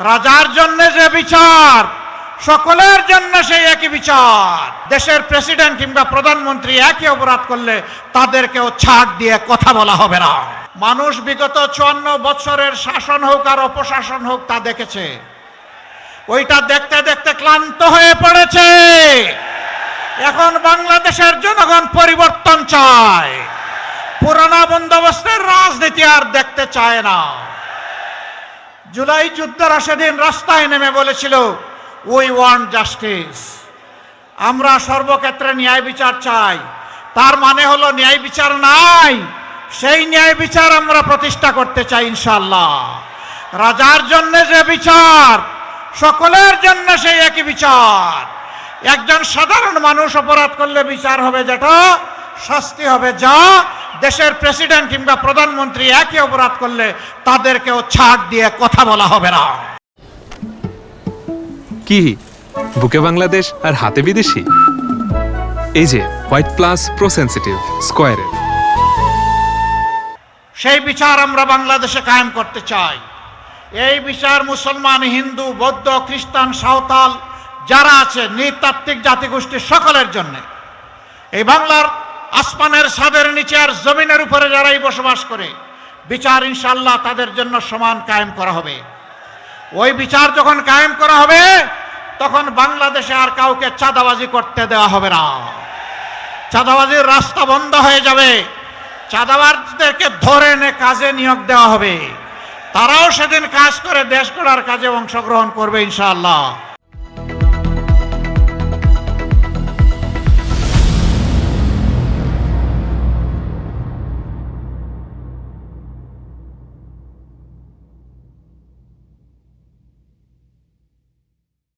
রাজার জন্য যে বিচার, সকলের জন্য সেই একই বিচার। দেশের প্রেসিডেন্ট কিংবা প্রধানমন্ত্রী একই অপরাধ করলে তাদেরকেও ছাড় দিয়ে কথা বলা হবে না। মানুষ বিগত 54 বছরের শাসন হোক আর অপশাসন হোক তা দেখেছে। ওইটা দেখতে দেখতে ক্লান্ত হয়ে পড়েছে। এখন বাংলাদেশের জনগণ পরিবর্তন চায়, পুরানা বন্দোবস্তের রাজনীতি আর দেখতে চায় না। জুলাই যোদ্ধারা সেদিন রাস্তায় নেমে বলেছিল, উই ওয়ান্ট জাস্টিস, আমরা সর্বক্ষেত্রে ন্যায় বিচার চাই। তার মানে হলো ন্যায় বিচার নাই, সেই ন্যায় বিচার আমরা প্রতিষ্ঠা করতে চাই ইনশাআল্লাহ। রাজার জন্য যে বিচার, সকলের জন্য সেই একই বিচার। একজন সাধারণ মানুষ অপরাধ করলে বিচার হবে যেটা, শাস্তি হবে যা। দেশের প্রেসিডেন্ট কিংবা প্রধানমন্ত্রী একই অপরাধ করলে তাদেরকেও ছাড় দিয়ে কথা বলা হবে না। কি বুকে বাংলাদেশ আর হাতে বিদেশি? এই যে হোয়াইট প্লাস প্রো সেনসিটিভ স্কয়ারের, সেই বিচার আমরা বাংলাদেশে কায়েম করতে চাই। এই বিচার মুসলমান, হিন্দু, বৌদ্ধ, খ্রিস্টান, সাঁওতাল যারা আছে, নৃতাত্ত্বিক জাতিগোষ্ঠীর সকলের জন্য। এই বাংলার আসমানের ছাদের নিচে আর জমিনের উপরে যারাই বসবাস করে, বিচার ইনশাআল্লাহ তাদের জন্য সমান কায়েম করা হবে। ওই বিচার যখন কায়েম করা হবে, তখন বাংলাদেশে আর কাউকে চাঁদাবাজি করতে দেওয়া হবে না। চাঁদাবাজির রাস্তা বন্ধ হয়ে যাবে। চাঁদাবাজদেরকে ধরে এনে কাজে নিয়োগ দেওয়া হবে। তারাও সেদিন কাজ করে দেশ গড়ার কাজে অংশগ্রহণ করবে ইনশাআল্লাহ।